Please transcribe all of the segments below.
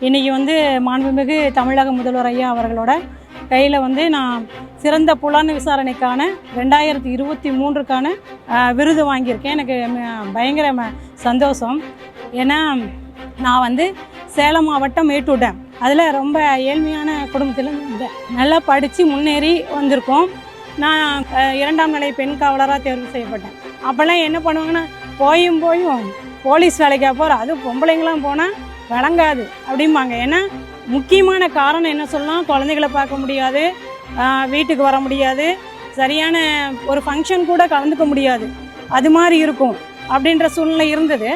இன்றைக்கி வந்து மாண்புமிகு தமிழக முதல்வர் ஐயா அவர்களோட கையில் வந்து நான் சிறந்த புலன் விசாரணைக்கான 2023க்கான விருது வாங்கியிருக்கேன். எனக்கு பயங்கர சந்தோஷம். ஏன்னா நான் வந்து சேலம் மாவட்டம் மேட்டூர் டேம் அதில் ரொம்ப ஏழ்மையான குடும்பத்தில் நல்லா படித்து முன்னேறி வந்திருக்கோம். நான் 2ஆம் நிலை பெண் காவலராக தேர்வு செய்யப்பட்டேன். அப்போல்லாம் என்ன பண்ணுவாங்கன்னா போயும் போலீஸ் வேலைக்காக போகிற அது பொம்பளைங்களாம் போனால் வழங்காது அப்படிம்பாங்க. ஏன்னா முக்கியமான காரணம் என்ன சொல்லலாம், குழந்தைகளை பார்க்க முடியாது, வீட்டுக்கு வர முடியாது, சரியான ஒரு ஃபங்க்ஷன் கூட கலந்துக்க முடியாது, அது மாதிரி இருக்கும் அப்படின்ற சூழ்நிலை இருந்தது.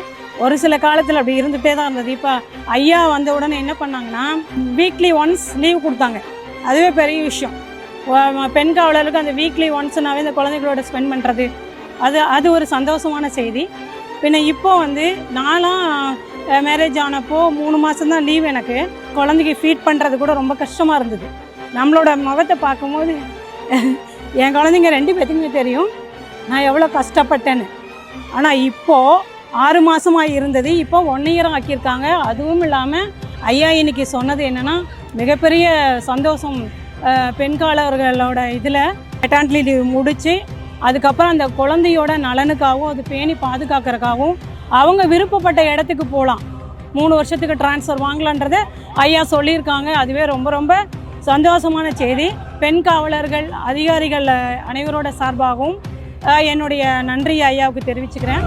ஒரு சில காலத்தில் அப்படி இருந்துகிட்டே தான் இருந்தது. இப்போ ஐயா வந்த உடனே என்ன பண்ணாங்கன்னா வீக்லி ஒன்ஸ் லீவ் கொடுத்தாங்க. அதுவே பெரிய விஷயம். பெண் காவலருக்கு அந்த வீக்லி ஒன்ஸ்னாவே இந்த குழந்தைகளோட ஸ்பெண்ட் பண்ணுறது அது ஒரு சந்தோஷமான செய்தி. பின்ன இப்போ வந்து நான்லாம் மேரேஜ் ஆனப்போ 3 மாதம்தான் லீவ். எனக்கு குழந்தைக்கு ஃபீட் பண்ணுறது கூட ரொம்ப கஷ்டமாக இருந்தது. நம்மளோட முகத்தை பார்க்கும்போது என் குழந்தைங்க 2 பேத்துக்குமே தெரியும் நான் எவ்வளோ கஷ்டப்பட்டேன்னு. ஆனால் இப்போது 6 மாதமாக இருந்தது, இப்போ 1 இயர் ஆக்கியிருக்காங்க. அதுவும் இல்லாமல் ஐயா இன்னைக்கு சொன்னது என்னென்னா மிகப்பெரிய சந்தோஷம். பெண்காலர்களோட இதில் மெட்டர்னிட்டி லீவ் முடித்து அதுக்கப்புறம் அந்த குழந்தையோட நலனுக்காகவும் அது பேணி பாதுகாக்கிறதுக்காகவும் அவங்க விருப்பப்பட்ட இடத்துக்கு போகலாம். 3 வருஷத்துக்கு ட்ரான்ஸ்ஃபர் வாங்கலான்றதை ஐயா சொல்லியிருக்காங்க. அதுவே ரொம்ப ரொம்ப சந்தோஷமான செய்தி. பெண் காவலர்கள் அதிகாரிகள் அனைவரோட சார்பாகவும் என்னுடைய நன்றி ஐயாவுக்கு தெரிவிச்சுக்கிறேன்.